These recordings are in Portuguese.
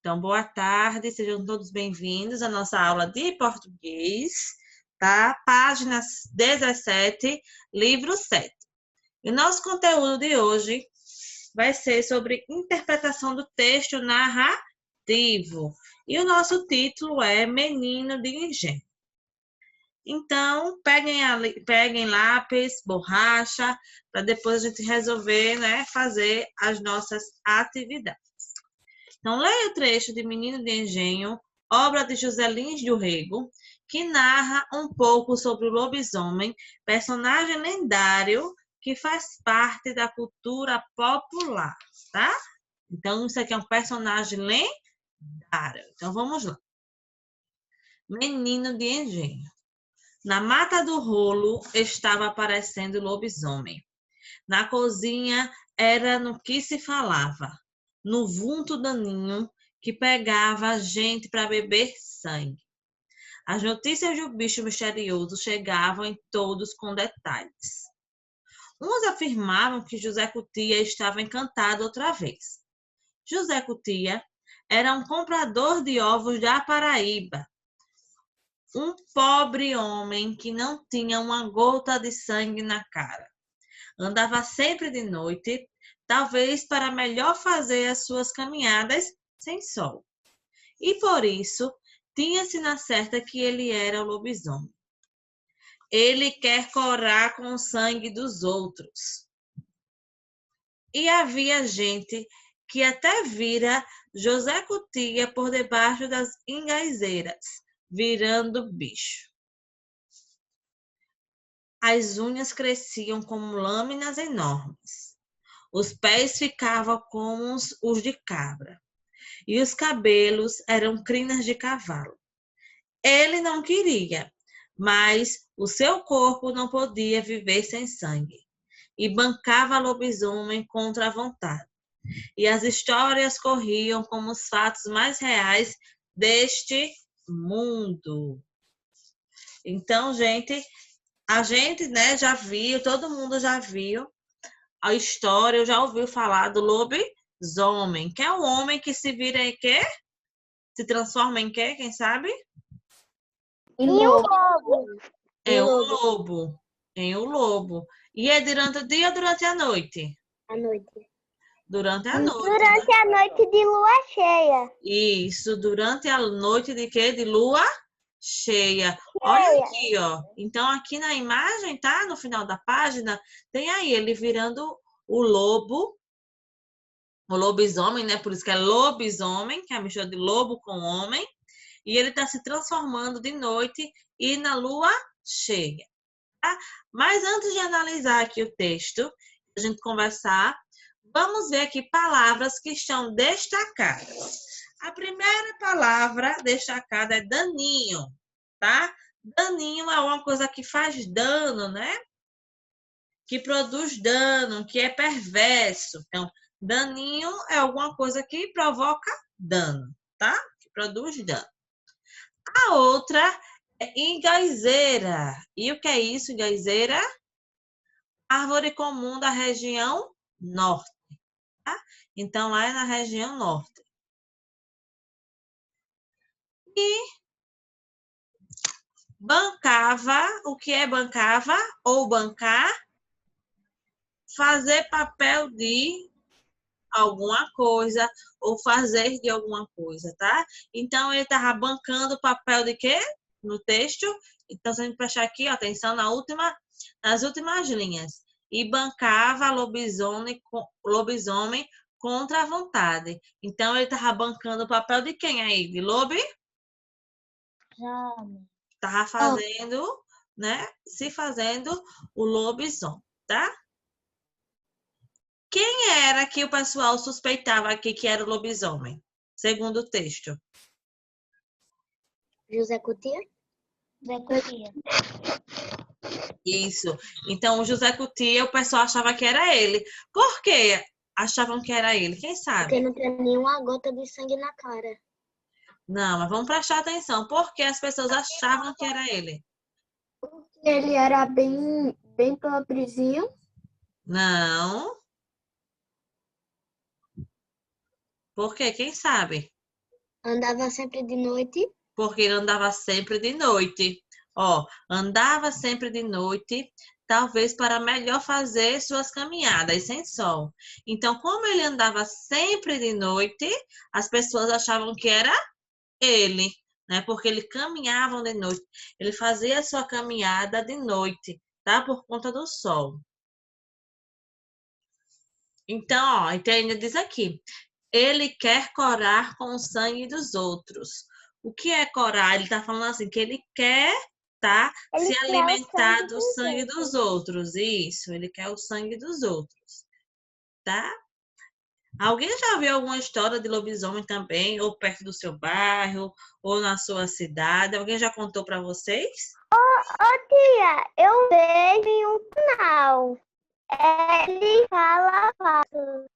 Então, boa tarde, sejam todos bem-vindos à nossa aula de português, tá? Página 17, livro 7. E o nosso conteúdo de hoje vai ser sobre interpretação do texto narrativo. E o nosso título é Menino de Engenho. Então, peguem lápis, borracha, para depois a gente resolver, né, fazer as nossas atividades. Então, leia o trecho de Menino de Engenho, obra de José Lins do Rego, que narra um pouco sobre o lobisomem, personagem lendário que faz parte da cultura popular, tá? Então, isso aqui é um personagem lendário. Então, vamos lá. Menino de Engenho. Na mata do rolo estava aparecendo o lobisomem. Na cozinha era no que se falava, no vulto daninho que pegava a gente para beber sangue. As notícias do bicho misterioso chegavam em todos com detalhes. Uns afirmavam que José Cutia estava encantado outra vez. José Cutia era um comprador de ovos da Paraíba, um pobre homem que não tinha uma gota de sangue na cara. Andava sempre de noite, talvez para melhor fazer as suas caminhadas sem sol. E por isso, tinha-se na certa que ele era o lobisomem. Ele quer corar com o sangue dos outros. E havia gente que até vira José Cutia por debaixo das engaizeiras, virando bicho. As unhas cresciam como lâminas enormes. Os pés ficavam como os de cabra. E os cabelos eram crinas de cavalo. Ele não queria, mas o seu corpo não podia viver sem sangue. E bancava lobisomem contra a vontade. E as histórias corriam como os fatos mais reais deste mundo. Então, a gente, né, já viu, todo mundo já viu a história, eu já ouviu falar do lobisomem, que é um homem que se vira em quê? Se transforma em quê? Quem sabe? Em um lobo. É um lobo. Em um lobo. E é durante o dia ou durante a noite? À noite. Durante a noite, Durante a noite de lua cheia. Isso, durante a noite de quê? De lua cheia. Olha aqui, ó. Então, aqui na imagem, tá? No final da página, tem aí ele virando o lobo, o lobisomem, né? Por isso que é lobisomem, que é a mistura de lobo com homem. E ele está se transformando de noite e na lua cheia. Tá? Mas antes de analisar aqui o texto, a gente conversar, vamos ver aqui palavras que estão destacadas. A primeira palavra destacada é daninho, tá? Daninho é uma coisa que faz dano, né? Que produz dano, que é perverso. Então, daninho é alguma coisa que provoca dano, tá? Que produz dano. A outra é engaizeira. E o que é isso, engaizeira? Árvore comum da região norte, tá? Então, lá é na região norte. E bancava, o que é bancava ou bancar? Fazer papel de alguma coisa ou fazer de alguma coisa, tá? Então, ele estava bancando o papel de quê? No texto. Então, se a gente prestar aqui, ó, atenção nas últimas linhas. E bancava lobisomem contra a vontade. Então, ele estava bancando o papel de quem aí? De lobisomem? Estava fazendo, né? Se fazendo o lobisomem, tá? Quem era que o pessoal suspeitava aqui que era o lobisomem, segundo o texto? José Cutia? José Cutia. Isso. Então, o José Cutia, o pessoal achava que era ele. Por que achavam que era ele? Quem Porque sabe? não tem nenhuma gota de sangue na cara. Não, mas vamos prestar atenção. Por que as pessoas achavam que era ele? Porque ele era bem pobrezinho. Não. Por quê? Quem sabe? Andava sempre de noite. Porque ele andava sempre de noite. Ó, andava sempre de noite, talvez para melhor fazer suas caminhadas sem sol. Então, como ele andava sempre de noite, as pessoas achavam que era ele, né? Porque ele caminhava de noite. Ele fazia a sua caminhada de noite, tá? Por conta do sol. Então, ó, então ainda diz aqui, ele quer corar com o sangue dos outros. O que é corar? Ele está falando assim, que ele quer, tá? Ele Se quer o alimentar sangue do dos sangue outros. dos outros. Isso, ele quer o sangue dos outros, tá? Alguém já viu alguma história de lobisomem também, ou perto do seu bairro, ou na sua cidade? Alguém já contou para vocês? Ô tia, eu vejo em um canal. Ele fala fácil.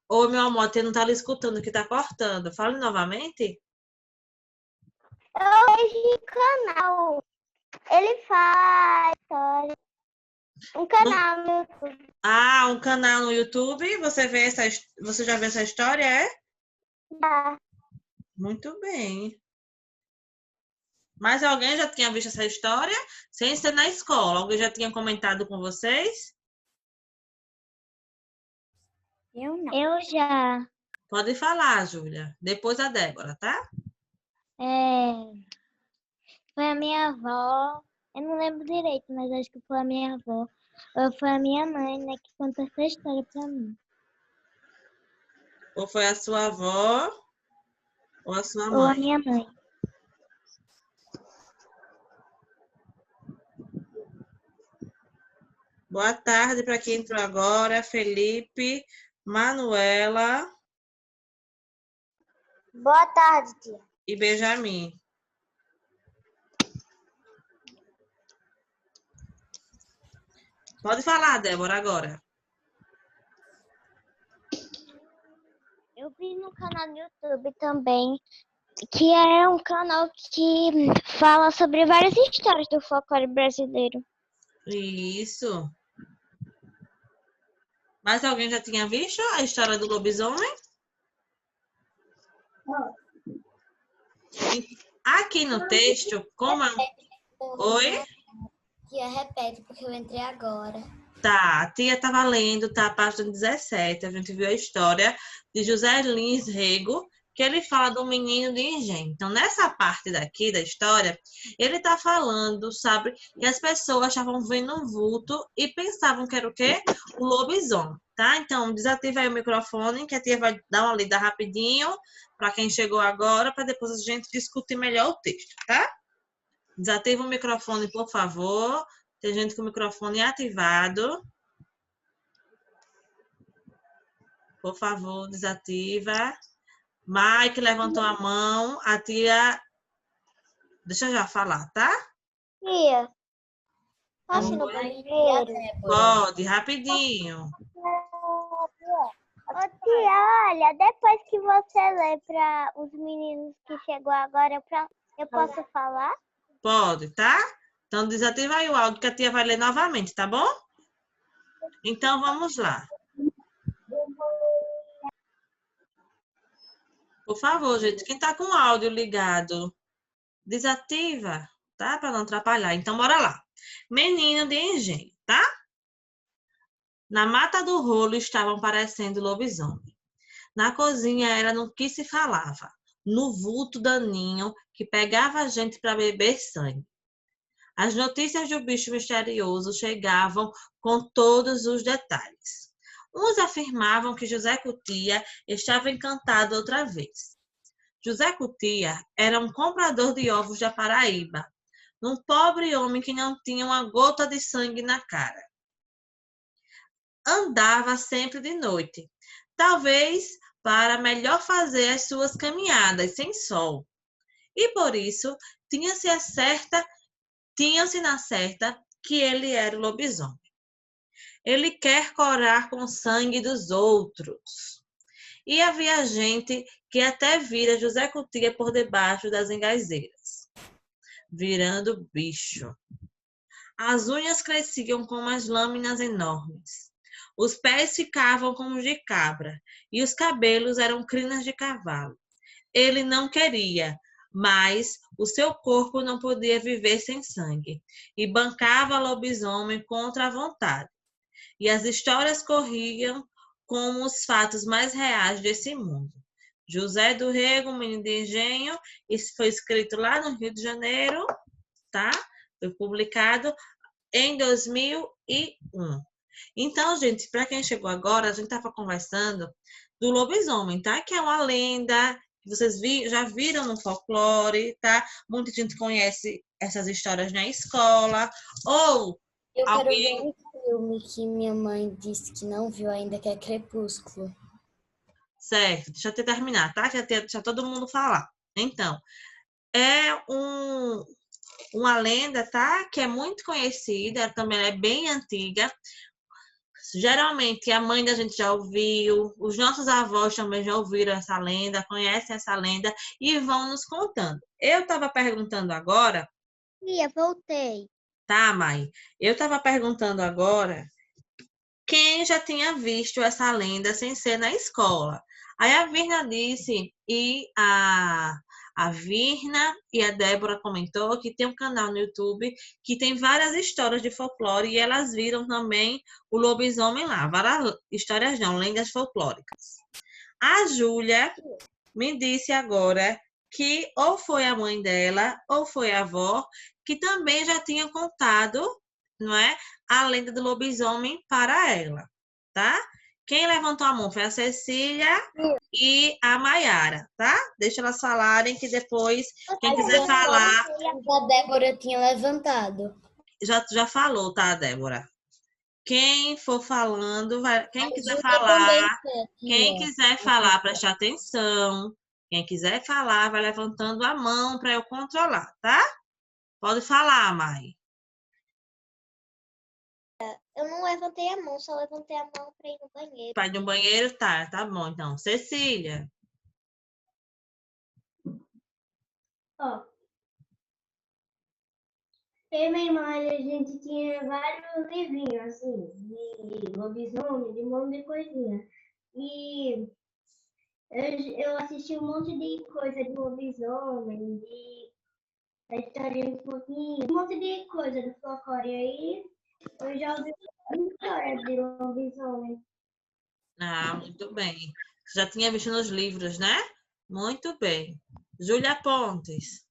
Ô, meu amor, você não tá lhe escutando, que tá cortando. Fale novamente. Eu vejo em canal. Ele faz história. Um canal no YouTube. Ah, um canal no YouTube. Você já viu essa história, é? Tá. Muito bem. Mas alguém já tinha visto essa história sem ser na escola? Alguém já tinha comentado com vocês? Eu não. Eu já. Pode falar, Júlia. Depois a Débora, tá? Foi a minha avó. Eu não lembro direito, mas acho que foi a minha avó. Ou foi a minha mãe, né, que contou essa história pra mim. Ou foi a sua avó ou a sua Ou a mãe? minha mãe. Boa tarde para quem entrou agora. Felipe, Manuela Boa tarde, tia. e Benjamin. Pode falar, Débora, agora. Eu vi no canal do YouTube também, que é um canal que fala sobre várias histórias do folclore brasileiro. Isso. Mas alguém já tinha visto a história do lobisomem? Aqui no texto, como é... Oi? Tia, repete, porque eu entrei agora. Tá, a tia estava lendo, tá? A página 17, a gente viu a história de José Lins Rego, que ele fala do menino de engenho. Então, nessa parte daqui da história, ele tá falando, sabe, que as pessoas estavam vendo um vulto e pensavam que era o quê? O lobisomem, tá? Então, desativa aí o microfone, que a tia vai dar uma lida rapidinho para quem chegou agora, para depois a gente discutir melhor o texto, tá? Desativa o microfone, por favor. Tem gente com o microfone ativado. Por favor, desativa. Mike levantou a mão. A tia... Deixa eu já falar, tá? Tia, posso ir no Oi. banheiro? Pode, rapidinho. Ô tia, olha, depois que você lê para os meninos que chegou agora, eu posso falar? Pode, tá? Então, desativa aí o áudio que a tia vai ler novamente, tá bom? Então, vamos lá. Por favor, gente, quem tá com o áudio ligado, desativa, tá? Para não atrapalhar. Então, bora lá. Menino de engenho, tá? Na mata do rolo estavam parecendo lobisomem. Na cozinha era no que se falava, no vulto daninho que pegava a gente para beber sangue. As notícias do bicho misterioso chegavam com todos os detalhes. Uns afirmavam que José Cutia estava encantado outra vez. José Cutia era um comprador de ovos da Paraíba, um pobre homem que não tinha uma gota de sangue na cara. Andava sempre de noite, talvez para melhor fazer as suas caminhadas sem sol. E por isso tinha-se na certa que ele era o lobisomem. Ele quer corar com o sangue dos outros. E havia gente que até vira José Cutia por debaixo das engazeiras, virando bicho. As unhas cresciam como as lâminas enormes. Os pés ficavam como os de cabra, e os cabelos eram crinas de cavalo. ele não queria, mas o seu corpo não podia viver sem sangue, e bancava lobisomem contra a vontade. E as histórias corriam como os fatos mais reais desse mundo. José do Rego, Menino de Engenho, isso foi escrito lá no Rio de Janeiro, tá? Foi publicado em 2001. Então, gente, para quem chegou agora, a gente estava conversando do lobisomem, tá? Que é uma lenda que vocês já viram no folclore, tá? Muita gente conhece essas histórias na escola, ou Eu quero ver alguém... um filme que minha mãe disse que não viu ainda, que é Crepúsculo. Certo, deixa eu terminar, tá? Deixa todo mundo falar. Então, é uma lenda, tá? Que é muito conhecida, também é bem antiga. Geralmente a mãe da gente já ouviu, os nossos avós também já ouviram essa lenda, conhecem essa lenda e vão nos contando. Eu estava perguntando agora, Tia, voltei. tá, Mai? Eu estava perguntando agora quem já tinha visto essa lenda sem ser na escola. Aí a Virna disse, e a Virna e a Débora comentou que tem um canal no YouTube que tem várias histórias de folclore e elas viram também o lobisomem lá. Várias histórias não, lendas folclóricas. A Júlia me disse agora que ou foi a mãe dela ou foi a avó que também já tinha contado, não é, a lenda do lobisomem para ela, tá? Quem levantou a mão foi a Cecília e a Maiara, tá? Deixa elas falarem que depois, quem quiser falar... A Débora tinha levantado. Já falou, tá, Débora? Quem for falando, quem quiser falar, prestar atenção. Quem quiser falar, vai levantando a mão para eu controlar, tá? Pode falar, Mai. Eu não levantei a mão, só levantei a mão para ir no banheiro. Pai do banheiro, tá bom, então. Cecília. Ó, eu e minha irmã, a gente tinha vários livrinhos, assim, de lobisomem, de um monte de coisinha. E eu assisti um monte de coisa de lobisomem, da história de pouquinho, um monte de coisa do folclore. Aí eu já ouvi muita história de lobisomem. Ah, muito bem. Você já tinha visto nos livros, né? Muito bem. Júlia Pontes.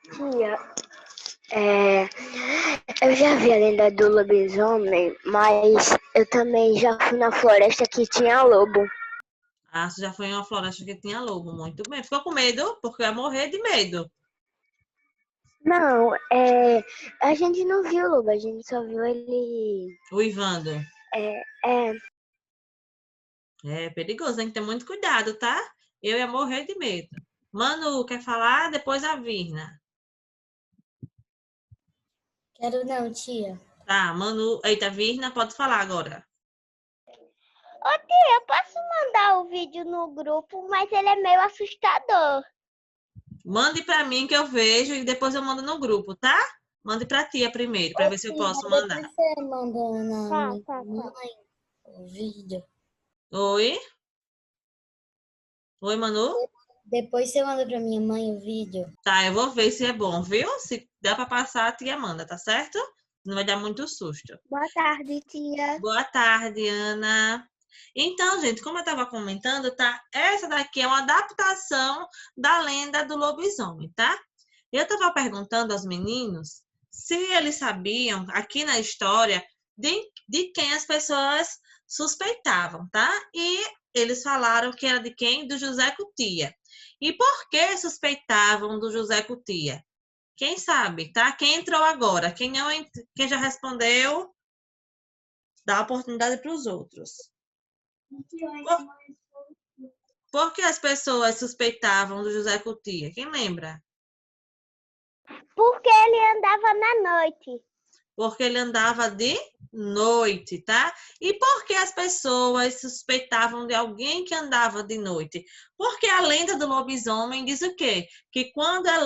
Tia, eu já vi a lenda do lobisomem, mas eu também já fui na floresta que tinha lobo. Ah, você já foi em uma floresta que tinha lobo. Muito bem. Ficou com medo? Porque eu ia morrer de medo. Não, a gente não viu o lobo, a gente só viu ele. Uivando. É, É perigoso, tem que ter muito cuidado, tá? Eu ia morrer de medo. Manu, quer falar? Depois a Virna. Quero não, tia. Tá, Manu. Eita, Virna, pode falar agora. Ô tia, eu posso mandar o vídeo no grupo, mas ele é meio assustador. Mande pra mim que eu vejo e depois eu mando no grupo, tá? Mande pra tia primeiro, pra ver se eu posso mandar. Você manda na Tá. mãe o vídeo. Oi? Oi, Manu? Depois você manda pra minha mãe o vídeo. Tá, eu vou ver se é bom, viu? Se dá pra passar, a tia manda, tá certo? Não vai dar muito susto. Boa tarde, tia. Boa tarde, Ana. Então, gente, como eu estava comentando, tá? Essa daqui é uma adaptação da lenda do lobisomem, tá? Eu estava perguntando aos meninos se eles sabiam, aqui na história, de quem as pessoas suspeitavam, tá? E eles falaram que era de quem? Do José Cutia. E por que suspeitavam do José Cutia? Quem sabe, tá? Quem entrou agora? Quem já respondeu, dá oportunidade para os outros. Por que as pessoas suspeitavam do José Cutia? Quem lembra? Porque ele andava na noite. Porque ele andava de noite, tá? E por que as pessoas suspeitavam de alguém que andava de noite? Porque a lenda do lobisomem diz o quê? Que quando é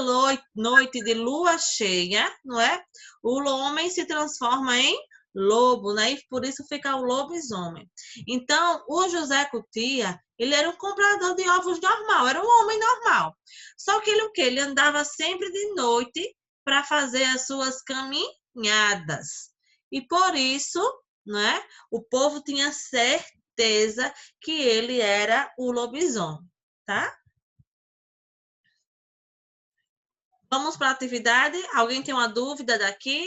noite de lua cheia, não é? O homem se transforma em lobo, né? E por isso fica o lobisomem. Então, o José Cutia, ele era um comprador de ovos normal, era um homem normal. Só que ele o quê? Ele andava sempre de noite para fazer as suas caminhadas. E por isso, né, o povo tinha certeza que ele era o lobisomem, tá? Vamos para a atividade? Alguém tem uma dúvida daqui?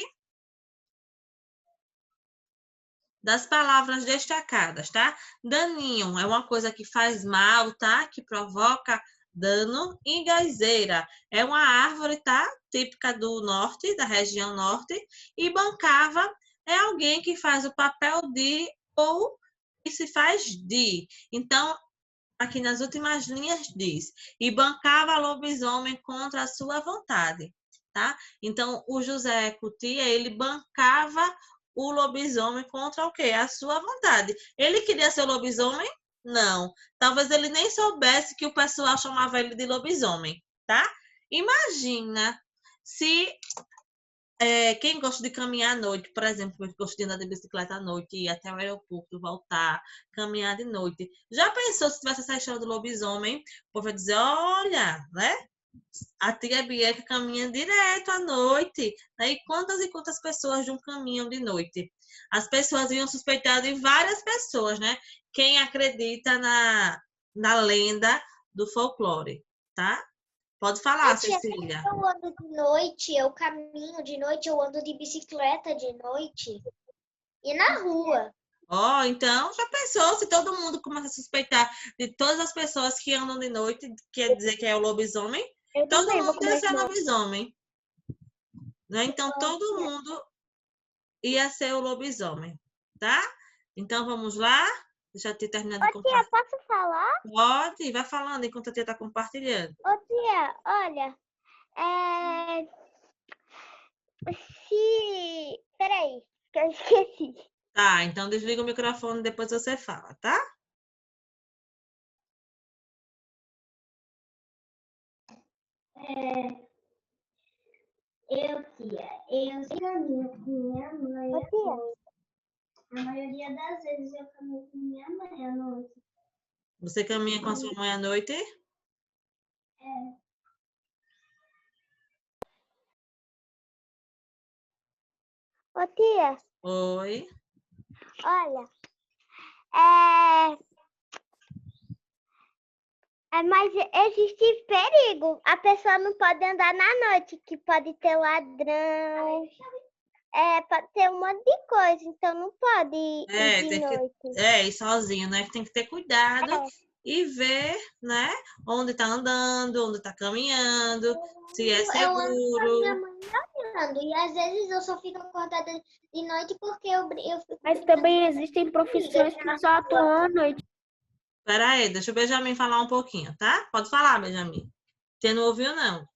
Das palavras destacadas, tá? Daninho é uma coisa que faz mal, tá? Que provoca dano. Engazeira é uma árvore, tá? Típica do norte, da região norte. E bancava é alguém que faz o papel de ou que se faz de. Então, aqui nas últimas linhas diz: e bancava lobisomem contra a sua vontade, tá? Então, o José Cutia, ele bancava o lobisomem contra o quê? A sua vontade. Ele queria ser lobisomem? Não. Talvez ele nem soubesse que o pessoal chamava ele de lobisomem, tá? Imagina se quem gosta de caminhar à noite, por exemplo, eu gosto de andar de bicicleta à noite, ir até o aeroporto, voltar, caminhar de noite. Já pensou se tivesse essa história do lobisomem? O povo vai dizer, olha, né? A tia Bianca caminha direto à noite, né? E quantas pessoas não caminham de noite? As pessoas iam suspeitar de várias pessoas, né? Quem acredita na lenda do folclore, tá? Pode falar, Cecília. Eu ando de noite, eu caminho de noite, eu ando de bicicleta de noite e na rua. Ó, então, já pensou se todo mundo começa a suspeitar de todas as pessoas que andam de noite, quer dizer que é o lobisomem? Eu Todo também vou mundo ia comer ser lobisomem, né? Então, todo mundo ia ser o lobisomem, tá? Então, vamos lá? Deixa eu terminar de Ô, tia, compartilhar. posso falar? Pode, vai falando enquanto a tia está compartilhando. Ô, tia, olha, Peraí, que eu esqueci. Tá, então desliga o microfone e depois você fala, tá? Eu caminho com minha mãe. Ô, tia, A maioria das vezes eu caminho com minha mãe à noite. Você caminha com a sua mãe à noite? ô, tia, Oi. olha, mas existe perigo. A pessoa não pode andar na noite, que pode ter ladrão. Pode ter um monte de coisa, então não pode ir de noite. Ir sozinho, né? Tem que ter cuidado e ver, né? Onde tá andando, onde tá caminhando, se é Eu ando com a minha seguro. mãe olhando, e às vezes eu só fico acordada de noite porque eu fico... Mas também existem profissões que só atuam à noite. Pera aí, deixa o Benjamin falar um pouquinho, tá? Pode falar, Benjamin. Você não ouviu, não?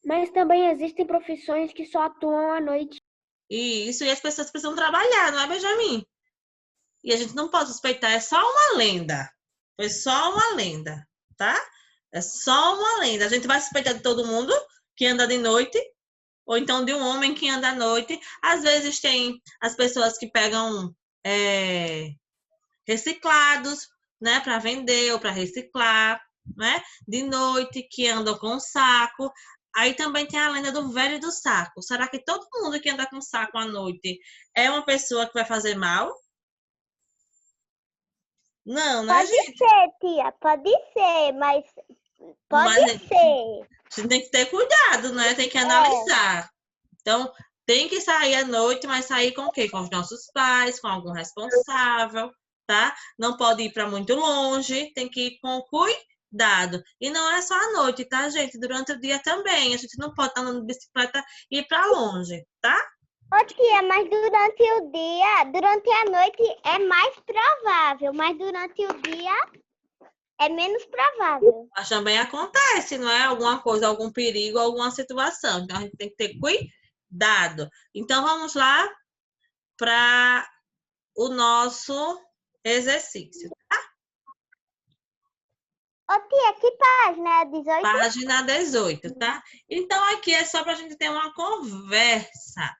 Mas também existem profissões que só atuam à noite. Isso, e as pessoas precisam trabalhar, não é, Benjamin? E a gente não pode suspeitar, é só uma lenda. Foi só uma lenda, tá? É só uma lenda. A gente vai suspeitar de todo mundo que anda de noite, ou então de um homem que anda à noite. Às vezes tem as pessoas que pegam reciclados, né, para vender ou para reciclar, né? De noite, que andam com saco. Aí também tem a lenda do velho do saco. Será que todo mundo que anda com saco à noite é uma pessoa que vai fazer mal? Não, né, Pode gente? ser, tia, pode ser, mas pode Mas ser. a gente tem que ter cuidado, né? Tem que analisar. Então, tem que sair à noite, mas sair com o quê? Com os nossos pais, com algum responsável, tá? Não pode ir para muito longe, tem que ir com cuidado. E não é só à noite, tá, gente? Durante o dia também. A gente não pode estar andando de bicicleta e ir para longe, tá? Ô, tia, mas durante o dia, durante a noite é mais provável, mas durante o dia é menos provável. Mas também acontece, não é? Alguma coisa, algum perigo, alguma situação. Então, a gente tem que ter cuidado. Então, vamos lá para o nosso exercício. Ô, tia, que página é 18? Página 18, tá? Então, aqui é só para a gente ter uma conversa.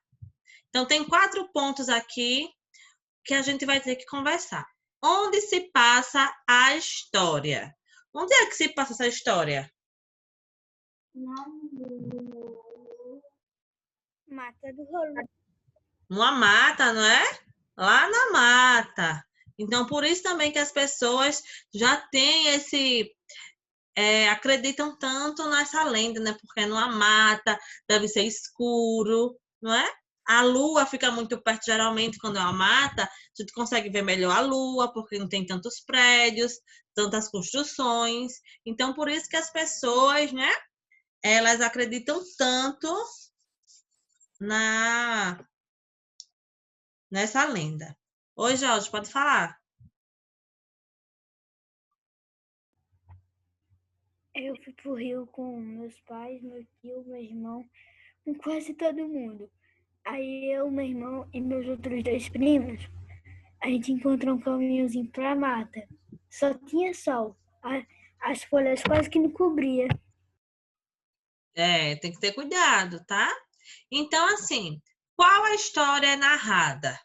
Então, tem 4 pontos aqui que a gente vai ter que conversar. Onde se passa a história? Onde é que se passa essa história? Mata do Rolo. Numa mata, não é? Lá na mata. Então, por isso também que as pessoas já têm acreditam tanto nessa lenda, né? Porque é numa mata, deve ser escuro, não é? A lua fica muito perto, geralmente, quando é uma mata, a gente consegue ver melhor a lua, porque não tem tantos prédios, tantas construções. Então, por isso que as pessoas, né? Elas acreditam tanto nessa lenda. Oi, Jorge, pode falar. Eu fui pro Rio com meus pais, meu tio, meu irmão, com quase todo mundo. Aí eu, meu irmão e meus outros 2 primos, a gente encontrou um caminhozinho pra mata. Só tinha sol. As folhas quase que não cobria. Tem que ter cuidado, tá? Então, assim, qual a história narrada?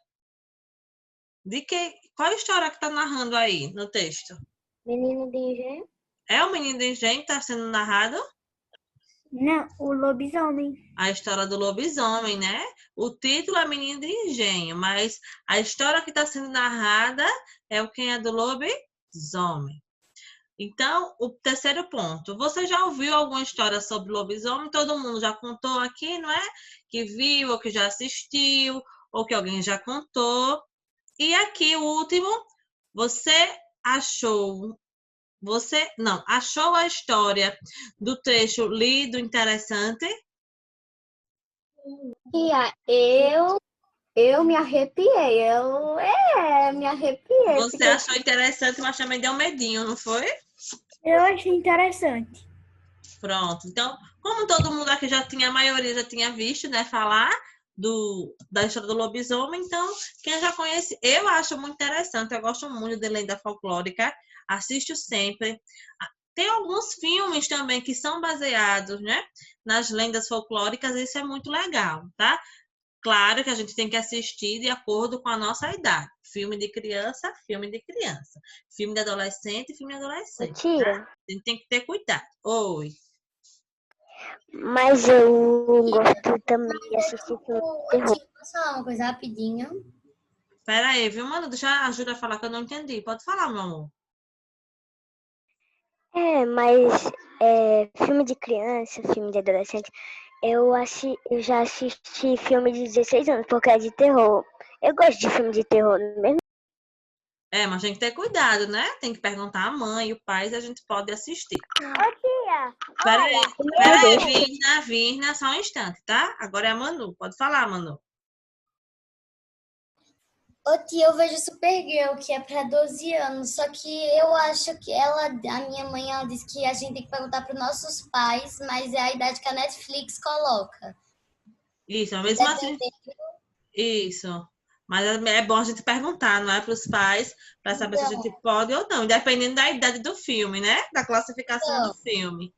Qual a história que está narrando aí no texto? Menino de engenho? É o Menino do Engenho que está sendo narrado? Não, o lobisomem. A história do lobisomem, né? O título é Menino de Engenho, mas a história que está sendo narrada é o quem é do lobisomem. Então, o terceiro ponto. Você já ouviu alguma história sobre lobisomem? Todo mundo já contou aqui, não é? Que viu, ou que já assistiu, ou que alguém já contou. E aqui, o último, achou a história do trecho lido interessante? Tia, eu me arrepiei. Me arrepiei. Você achou interessante, mas também deu medinho, não foi? Eu achei interessante. Pronto. Então, como todo mundo aqui a maioria já tinha visto, né, falar da história do lobisomem, então, quem já conhece, eu acho muito interessante, eu gosto muito de lenda folclórica, assisto sempre. Tem alguns filmes também que são baseados, né, nas lendas folclóricas, isso é muito legal, tá? Claro que a gente tem que assistir de acordo com a nossa idade. Filme de criança, filme de criança. Filme de adolescente, filme de adolescente. Tia, Tá? A gente tem que ter cuidado. Oi. mas eu gosto também de assistir filme de terror. Posso falar uma coisa rapidinho? Pera aí, viu, mano? Deixa a Júlia falar que eu não entendi. Pode falar, meu amor. Mas filme de criança, filme de adolescente, eu já assisti filme de 16 anos, porque é de terror. Eu gosto de filme de terror mesmo. Mas tem que ter cuidado, né? Tem que perguntar à mãe e o pai se a gente pode assistir. Ô, tia, Pera aí, Virna, só um instante, tá? Agora é a Manu. Pode falar, Manu. Ô tia, eu vejo Supergirl, que é para 12 anos, só que eu acho que a minha mãe, ela disse que a gente tem que perguntar para os nossos pais, mas é a idade que a Netflix coloca. Isso, é mesmo assim. Isso. Mas é bom a gente perguntar, não é, para os pais, para saber se a gente pode ou não, dependendo da idade do filme, né? Da classificação do filme.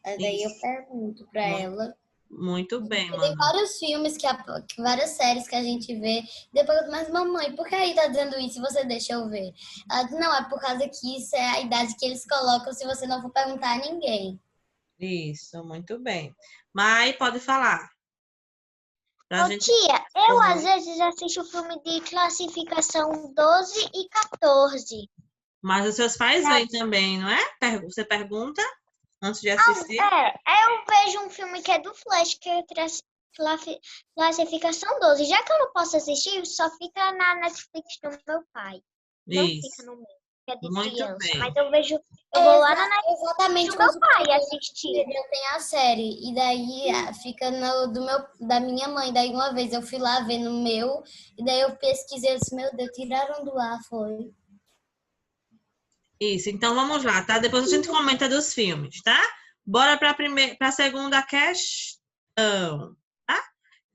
Daí eu pergunto para ela. Muito bem, Tem mano. vários filmes, várias séries que a gente vê. Depois, mas mamãe, por que aí tá dizendo isso? Você deixa eu ver. Ela diz, não, é por causa que isso é a idade que eles colocam se você não for perguntar a ninguém. Isso, muito bem. Mai, pode falar. Tia, eu às vezes assisto o filme de classificação 12 e 14. Mas os seus pais veem também, não é? Você pergunta antes de assistir? Eu vejo um filme que é do Flash, que é classificação 12. Já que eu não posso assistir, só fica na Netflix do meu pai. Não fica no meu, que é de Muito criança. bem. Mas eu vou lá na Netflix Exatamente do meu pai assistir. Eu tenho a série, e daí fica da minha mãe. Daí uma vez eu fui lá ver no meu, e daí eu pesquisei, eu disse, meu Deus, tiraram do ar, foi. Isso, então vamos lá, tá? Depois a gente comenta dos filmes, tá? Bora para a segunda questão, tá?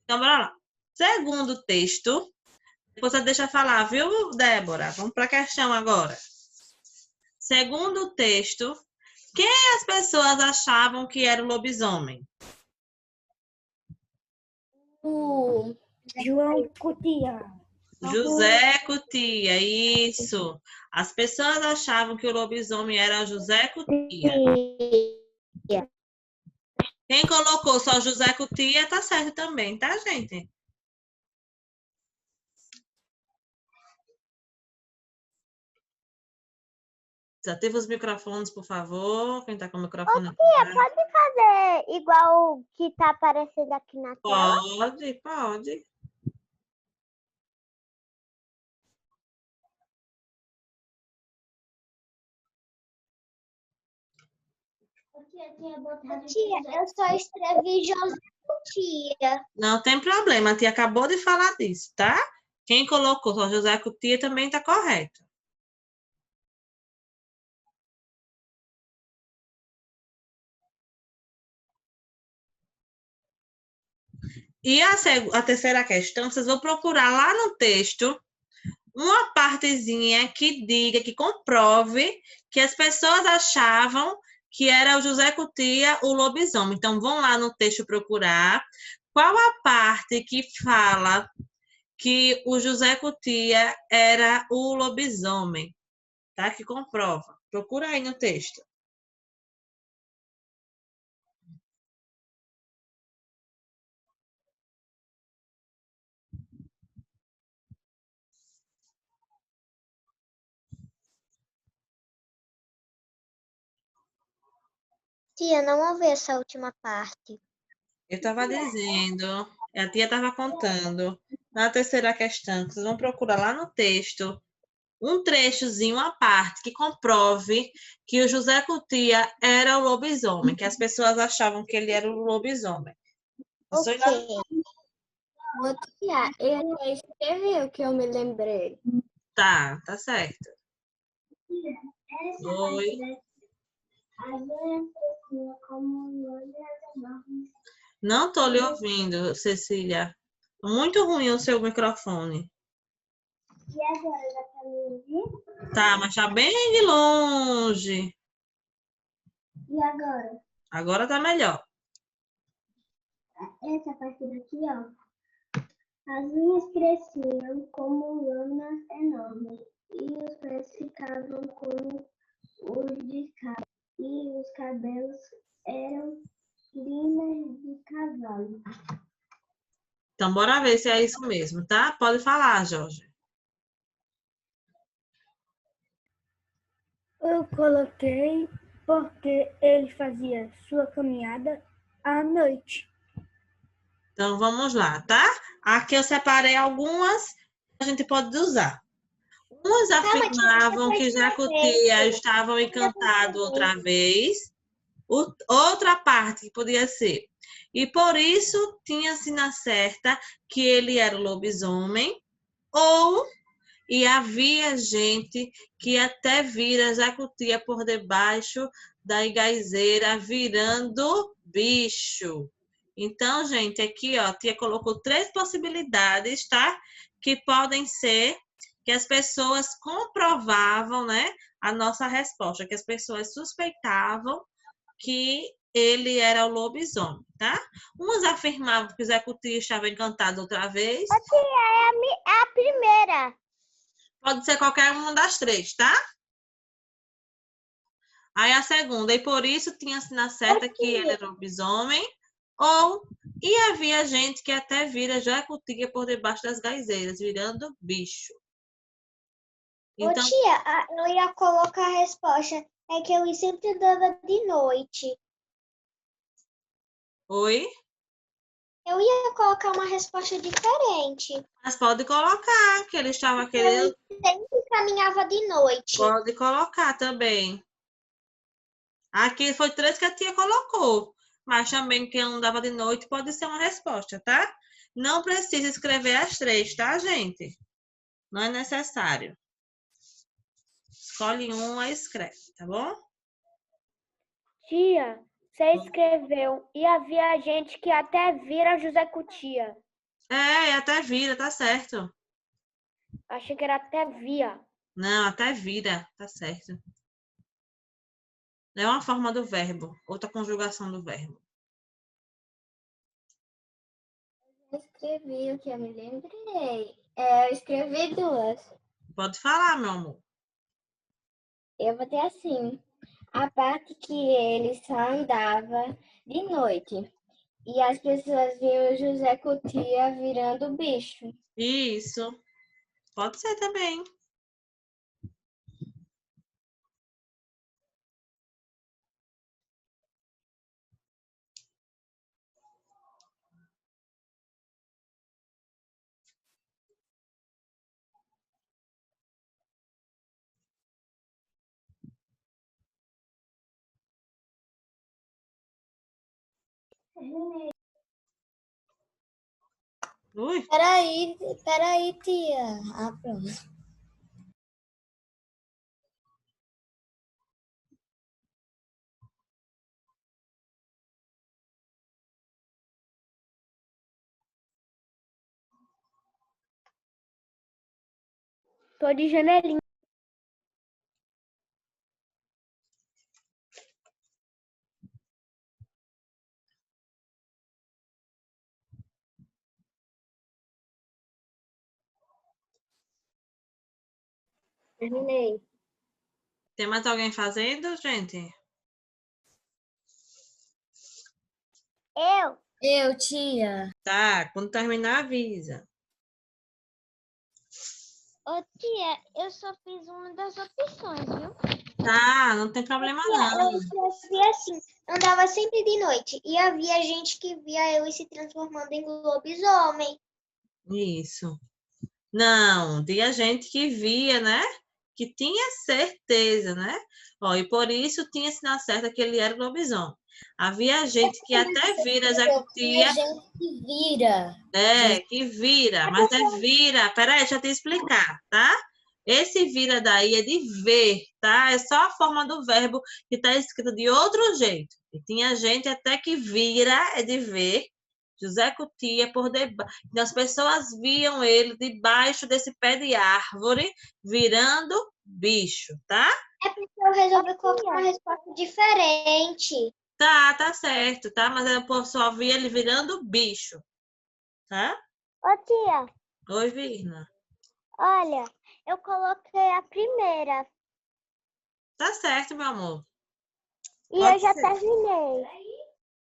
Então, bora lá. Segundo texto, depois você deixa falar, viu, Débora? Vamos para a questão agora. Segundo o texto, quem as pessoas achavam que era o lobisomem? o João Cutia. José Cutia, isso. As pessoas achavam que o lobisomem era José Cutia. Quem colocou só José Cutia tá certo também, tá, gente? Desativa os microfones, por favor. Quem tá com o microfone Tia, apagado. pode fazer igual o que tá aparecendo aqui na tela? Pode, pode. Tia, eu só escrevi José Tia. Não tem problema, a tia acabou de falar disso, tá? Quem colocou só José Cutia também tá correto. E a terceira questão, vocês vão procurar lá no texto uma partezinha que diga, que comprove que as pessoas achavam que era o José Cutia o lobisomem. Então, vão lá no texto procurar qual a parte que fala que o José Cutia era o lobisomem, tá? Que comprova. Procura aí no texto. Tia, não ouvi essa última parte. Eu estava dizendo, a tia estava contando, na terceira questão, que vocês vão procurar lá no texto, um trechozinho, uma parte que comprove que o José Cutia era o lobisomem, que as pessoas achavam que ele era o lobisomem. Ok. Tia, eu já escrevi o que eu me lembrei. Tá certo. Essa Oi. As duas pessoas como enormes. Não estou lhe ouvindo, Cecília. Muito ruim o seu microfone. E agora, dá pra me ouvir? Tá, mas tá bem de longe. E agora? Agora tá melhor. Essa parte daqui, ó. As unhas cresciam como lâminas enormes e os pés ficavam como os de cabra e os cabelos eram crinas de cavalo. Então, bora ver se é isso mesmo, tá? Pode falar, Jorge. Eu coloquei porque ele fazia sua caminhada à noite. Então, vamos lá, tá? Aqui eu separei algumas que a gente pode usar. Uns afirmavam que Jacutia estavam encantados outra vez. Outra parte que podia ser. E por isso tinha-se na certa que ele era o lobisomem. Ou e havia gente que até vira Jacutia por debaixo da igaizeira virando bicho. Então, gente, aqui, ó, a tia colocou 3 possibilidades, tá? Que podem ser que as pessoas comprovavam, né? A nossa resposta, que as pessoas suspeitavam que ele era o lobisomem, tá? Uns afirmavam que o Zé Cutia estava encantado outra vez. É a primeira. Pode ser qualquer uma das 3, tá? Aí a segunda, e por isso tinha-se na certa que ele era lobisomem, ou e havia gente que até vira Jacutia por debaixo das gaizeiras, virando bicho. Então, Tia, eu ia colocar a resposta. É que eu sempre dava de noite. oi? Eu ia colocar uma resposta diferente. Mas pode colocar, que ele estava querendo. Sempre caminhava de noite. Pode colocar também. Aqui foi 3 que a tia colocou. Mas também quem andava de noite pode ser uma resposta, tá? Não precisa escrever as 3, tá, gente? Não é necessário. Escolhe uma e escreve, tá bom? Tia, você escreveu e havia gente que até vira José Cutia. É, até vira, tá certo. Achei que era até via. Não, até vira, tá certo. É uma forma do verbo, outra conjugação do verbo. Eu escrevi o que eu me lembrei. Eu escrevi duas. Pode falar, meu amor. Eu vou ter assim. A parte que ele só andava de noite. E as pessoas viam o José Cutia virando bicho. Isso. Pode ser também. Ui, Peraí, tia. Ah, pronto. Tô de janelinha. Terminei. tem mais alguém fazendo, gente? Eu, Tia. Tá, quando terminar, avisa. Ô, tia, eu só fiz uma das opções, viu? Tá, não tem problema não. eu escrevi assim, andava sempre de noite e havia gente que via eu se transformando em lobisomem. Isso. Não, tinha gente que via, né? Que tinha certeza, né? Ó, e por isso tinha sinal certo que ele era o lobisomem. Havia gente que até vira Jacutia, gente que vira. que vira, mas é vira. Peraí, deixa eu te explicar, tá? Esse vira daí é de ver, tá? É só a forma do verbo que está escrito de outro jeito. E tinha gente até que vira, é de ver. José Cutia por debaixo. Então, as pessoas viam ele debaixo desse pé de árvore, virando bicho, tá? É porque eu resolvi colocar uma resposta diferente. Tá certo, tá? Mas eu só vi ele virando bicho, tá? Ô tia, Oi, Virna. olha, eu coloquei a primeira Tá certo, meu amor. e Pode eu já ser. terminei.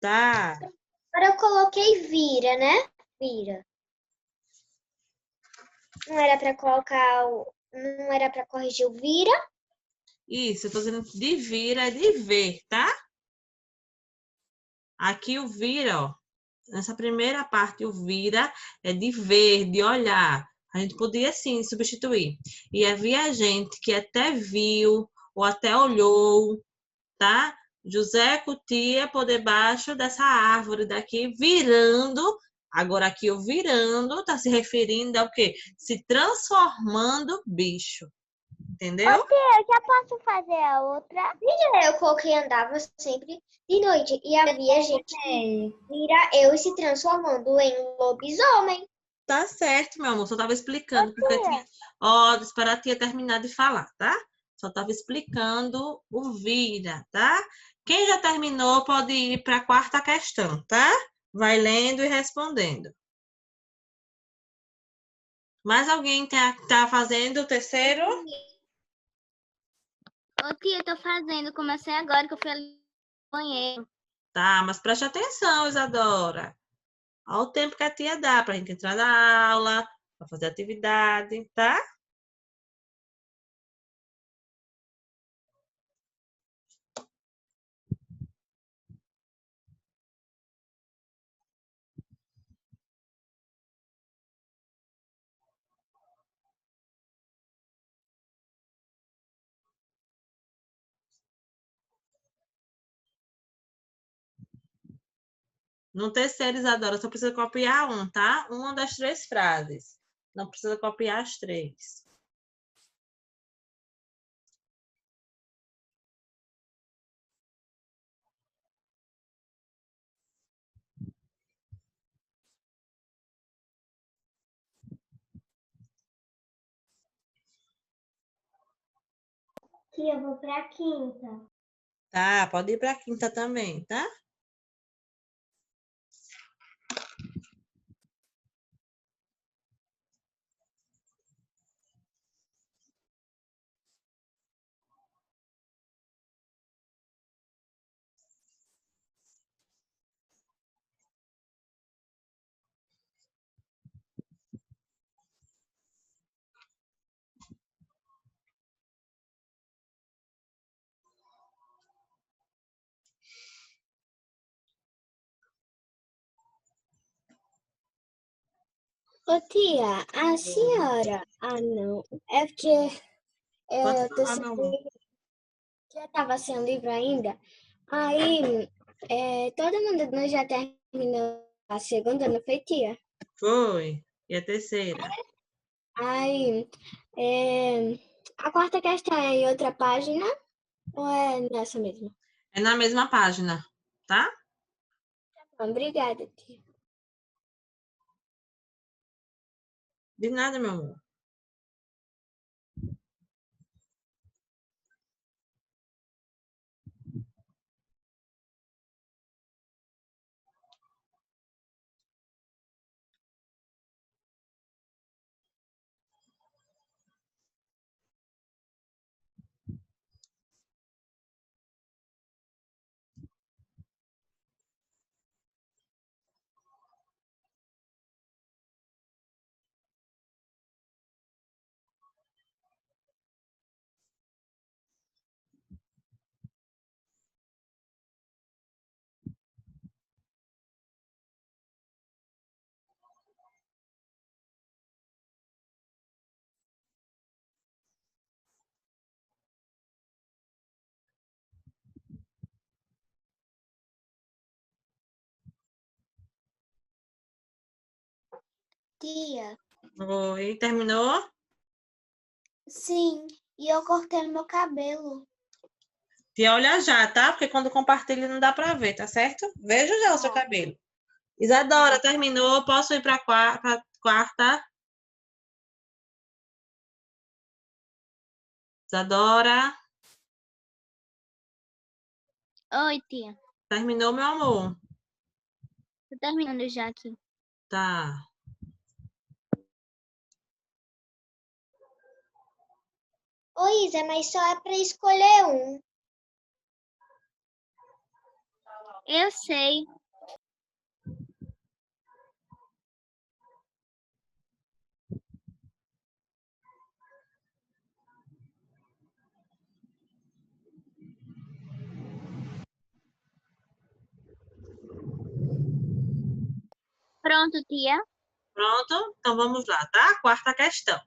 Tá. Agora eu coloquei vira, né? Vira. Não era para colocar não era para corrigir o vira. Isso, eu tô dizendo de vir é de ver, tá? Aqui o vira, ó. Nessa primeira parte, o vira é de ver, de olhar. A gente podia, sim, substituir. E havia gente que até viu ou até olhou, tá? José Cutia por debaixo dessa árvore daqui, virando. Agora aqui o virando tá se referindo ao quê? Se transformando bicho. Entendeu? Ô tia, eu já posso fazer a outra? Eu coloquei andava sempre de noite e havia gente que vira eu se transformando em lobisomem. Tá certo, meu amor. Só tava explicando, porque Tia, tinha. Ó, esperar a tia terminar de falar, tá? Só tava explicando o vira, tá? Quem já terminou pode ir para a quarta questão, tá? Vai lendo e respondendo. Mais alguém tá fazendo o terceiro? Ô, tia, eu tô fazendo. Comecei agora que eu fui ali no banheiro. Tá, mas preste atenção, Isadora. Olha o tempo que a tia dá pra gente entrar na aula, pra fazer atividade, tá? No terceiro, Isadora, só precisa copiar um, tá? Uma das três frases. Não precisa copiar as três. Tia, eu vou pra quinta. Tá, pode ir para a quinta também, tá? Ô, tia, a senhora... Ah, não. É porque Pode eu tô falar, sem meu amor. livro. Já tava sem o livro ainda. Aí, todo mundo nós já terminou a segunda, não foi, tia? Foi. E a terceira? Aí, a quarta questão é em outra página ou é nessa mesma? É na mesma página, tá? Obrigada, tia. De nada, meu amor. Tia, Oi, terminou? sim, e eu cortei meu cabelo. Tia, olha já, tá? Porque quando compartilha não dá pra ver, tá certo? Veja já o seu cabelo. Isadora, terminou? Posso ir pra quarta? Isadora, Oi, tia. terminou, meu amor? Tô terminando já aqui. Tá. Oi, Isa, mas só é pra escolher um. Eu sei. Pronto, tia. Pronto? Então vamos lá, tá? Quarta questão.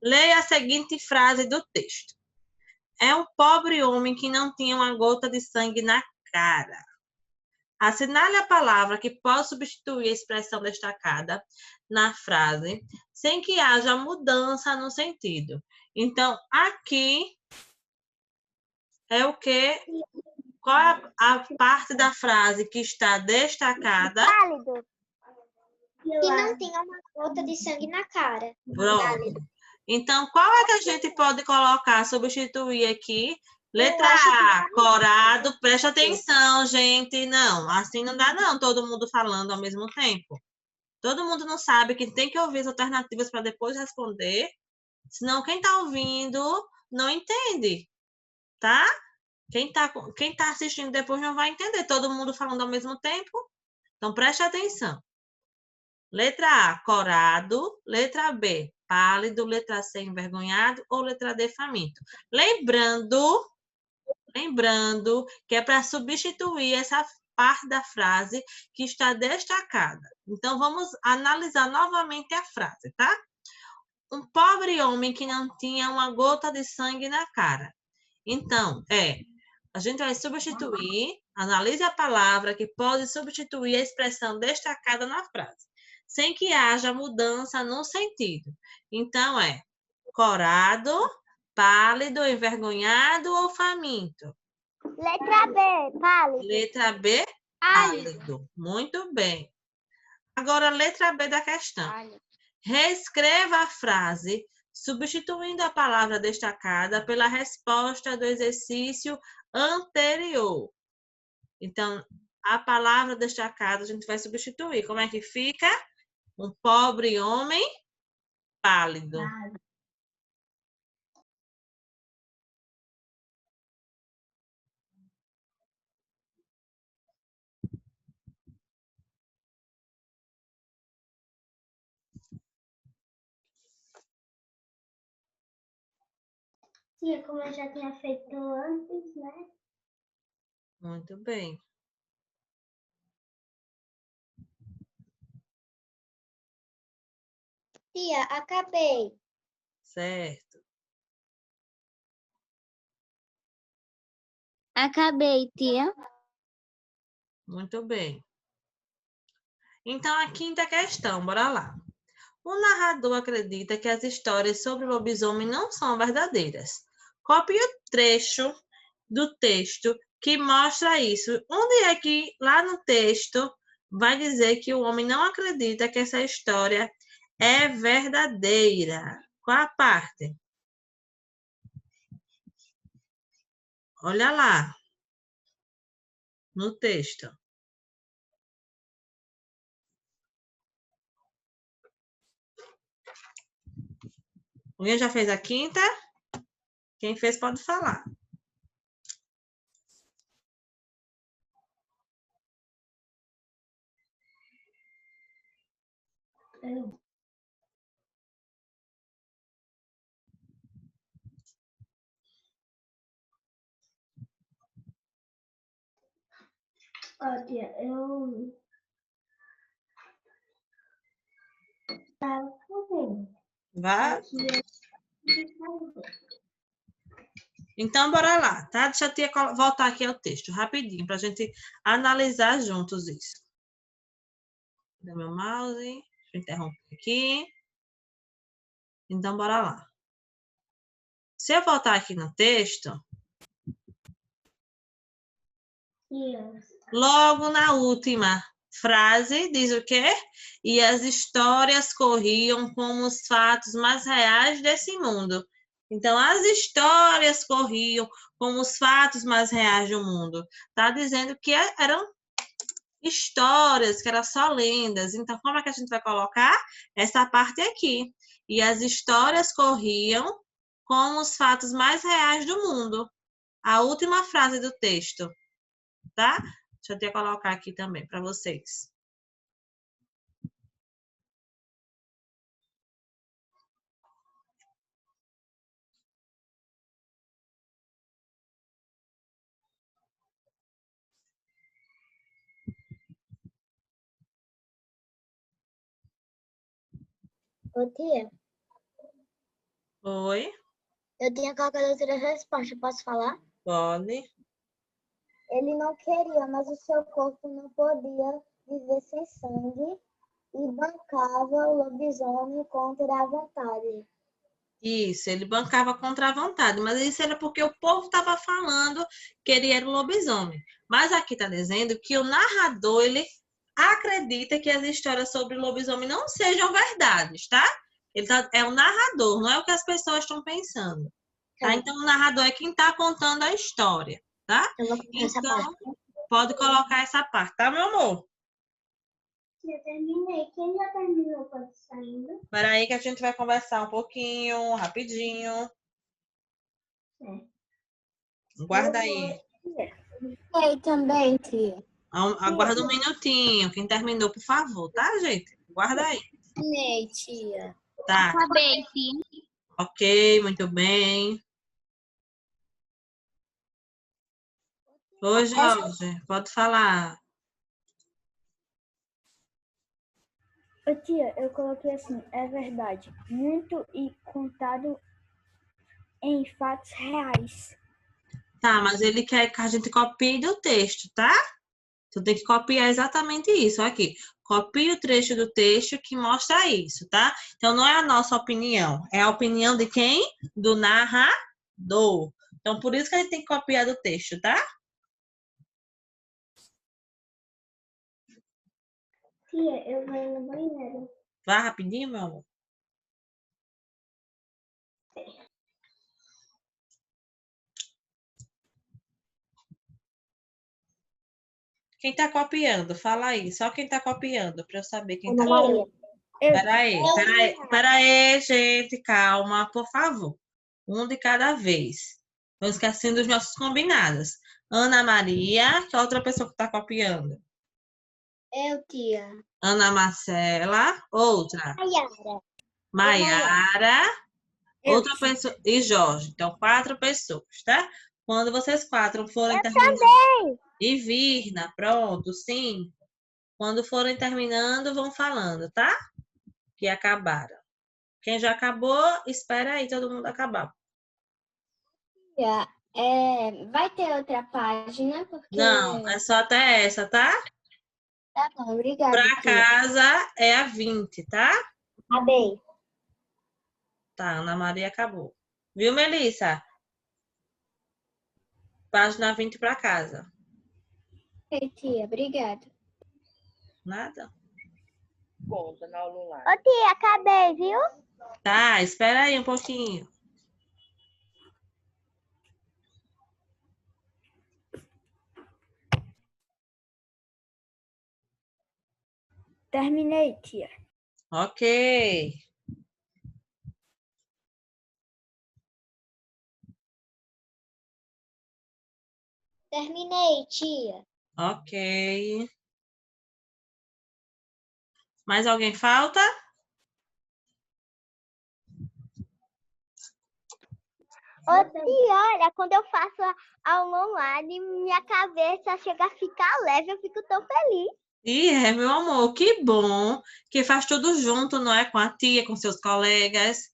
Leia a seguinte frase do texto. É um pobre homem que não tinha uma gota de sangue na cara. Assinale a palavra que pode substituir a expressão destacada na frase, sem que haja mudança no sentido. Então, aqui é o que? Qual é a parte da frase que está destacada? Válido. Que não tenha uma gota de sangue na cara. Pronto. Então, qual é que a gente pode colocar, substituir aqui? Letra acho que A, corado. Presta atenção, gente. Não, assim não dá não, todo mundo falando ao mesmo tempo. Todo mundo não sabe que tem que ouvir as alternativas para depois responder. Senão, quem está ouvindo não entende, tá? Quem tá assistindo depois não vai entender. Todo mundo falando ao mesmo tempo. Então, preste atenção. Letra A, corado. Letra B, pálido. Letra C, envergonhado. Ou letra D, faminto. Lembrando que é para substituir essa parte da frase que está destacada. Então, vamos analisar novamente a frase, tá? Um pobre homem que não tinha uma gota de sangue na cara. Então, a gente vai substituir, analise a palavra que pode substituir a expressão destacada na frase, sem que haja mudança no sentido. Então, corado, pálido, envergonhado ou faminto? Letra B, pálido. Letra B, pálido. Muito bem. Agora, letra B da questão. Reescreva a frase, substituindo a palavra destacada pela resposta do exercício anterior. Então, a palavra destacada a gente vai substituir. Como é que fica? Um pobre homem pálido. Tia, como eu já tinha feito antes, né? Muito bem. Tia, acabei. Certo. Acabei, tia. Muito bem. Então, a quinta questão, bora lá. O narrador acredita que as histórias sobre o lobisomem não são verdadeiras. Copie o trecho do texto que mostra isso. Onde é que, lá no texto, vai dizer que o homem não acredita que essa história é verdadeira? Qual a parte? Olha lá, no texto. Alguém já fez a quinta? Quem fez pode falar. Ó, tia, eu tava fazendo. Vá. Tia, Então, bora lá, tá? Deixa a tia voltar aqui ao texto, rapidinho, para a gente analisar juntos isso. Cadê meu mouse? Deixa eu interromper aqui. Então, bora lá. Se eu voltar aqui no texto, logo na última frase, diz o quê? E as histórias corriam como os fatos mais reais desse mundo. Então, as histórias corriam como os fatos mais reais do mundo. Tá dizendo que eram histórias, que eram só lendas. Então, como é que a gente vai colocar essa parte aqui? E as histórias corriam como os fatos mais reais do mundo. A última frase do texto, tá? Deixa eu até colocar aqui também para vocês. Ô, tia, Oi, eu tinha colocado outra resposta, posso falar? pode. Ele não queria, mas o seu corpo não podia viver sem sangue e bancava o lobisomem contra a vontade. Isso, ele bancava contra a vontade, mas isso era porque o povo estava falando que ele era o lobisomem. Mas aqui está dizendo que o narrador, ele acredita que as histórias sobre o lobisomem não sejam verdades, tá? É o narrador, não é o que as pessoas estão pensando. Tá? Então, o narrador é quem está contando a história, tá? Eu vou colocar essa parte. Então, pode colocar essa parte, tá, meu amor? eu terminei. Quem já terminou pode saindo? Espera aí que a gente vai conversar um pouquinho, rapidinho. Guarda aí. Eu também, tia. Aguarda um minutinho. Quem terminou, por favor, tá, gente? Guarda aí. Terminei, tia. Tá. Acabei, tia. Ok, muito bem. Oi, Jorge, pode falar. Ô, tia, eu coloquei assim, é verdade. Muito e contado em fatos reais. Tá, mas ele quer que a gente copie do texto, tá? Tu tem que copiar exatamente isso aqui. Copie o trecho do texto que mostra isso, tá? Então, não é a nossa opinião. É a opinião de quem? Do narrador. Então, por isso que a gente tem que copiar do texto, tá? Tia, eu vou no banheiro. Vá rapidinho, meu amor. Quem tá copiando? Fala aí. Só quem tá copiando, para eu saber quem tá Ana Maria. Peraí, gente. Calma, por favor. Um de cada vez. Não esquecendo dos nossos combinados. Ana Maria, que é outra pessoa que tá copiando. Eu, tia. Ana Marcela, outra. Maiara. Maiara, outra pessoa. E Jorge. Então, 4 pessoas, tá? Quando vocês 4 forem terminando. E Virna, pronto, 5. Quando forem terminando, vão falando, tá? Que acabaram. Quem já acabou, espera aí todo mundo acabar. Tia, vai ter outra página, porque... Não, é só até essa, tá? Tá bom, obrigada, Pra tia. casa é a 20, tá? Acabei. Tá, Ana Maria acabou. Viu, Melissa? Página 20 pra casa. Ok, tia, obrigada. Nada? Ô, tia, acabei, viu? Tá, espera aí um pouquinho. Terminei, tia. Ok. Terminei, tia. Ok. Mais alguém falta? Ô, tia, olha, quando eu faço a aula online, minha cabeça chega a ficar leve, eu fico tão feliz. E é, meu amor, que bom que faz tudo junto, não é? Com a tia, com seus colegas.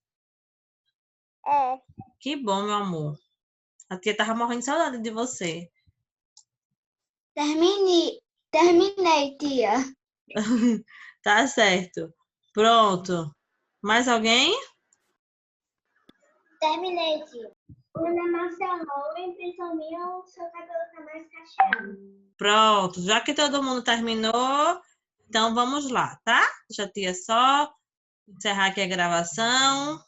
É. Que bom, meu amor. A tia tava morrendo de saudade de você. Terminei, tia. Tá certo. Pronto. Mais alguém? Terminei, tia. Ana Marcela, a impressão minha, o seu cabelo tá mais cacheado. Pronto. Já que todo mundo terminou, então vamos lá, tá? Deixa a tia só encerrar aqui a gravação.